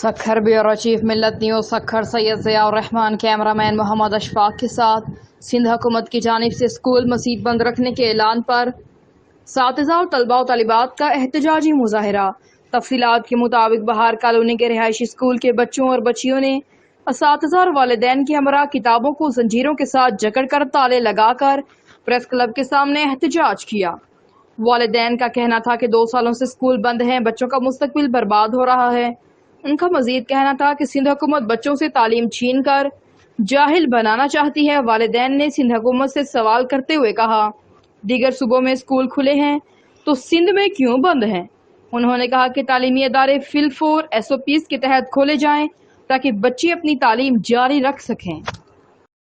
Sukkur bureau chief ملت news Sukkur سید ضیاء اور رحمان camera مین محمد اشفاق کے ساتھ سندھ حکومت کی جانب سے اسکول مزید بند رکھنے کے اعلان پر اساتذہ اور طلباء و طالبات کا احتجاجی مظاہرہ۔ تفصیلات کے مطابق بہار کالونی کے رہائشی اسکول کے بچوں اور بچیوں نے اساتذہ اور والدین کے ہمراہ کتابوں کو زنجیروں کے ساتھ جکڑ کر تالے لگا کر پریس کلب کے سامنے احتجاج کیا۔ والدین کا کہنا تھا کہ 2 سالوں سے اسکول بند ہیں، بچوں کا مستقبل برباد ہو رہا ہے۔ ان کا مزید کہنا تھا کہ سندھ حکومت بچوں سے تعلیم چھین کر جاہل بنانا چاہتی ہے۔ والدین نے سندھ حکومت سے سوال کرتے ہوئے کہا، دیگر صوبوں میں اسکول کھلے ہیں تو سندھ میں کیوں بند ہیں؟ انہوں نے کہا کہ تعلیمی ادارے فل 4 SOPs کے تحت کھولے جائیں تاکہ بچے اپنی تعلیم جاری رکھ سکیں۔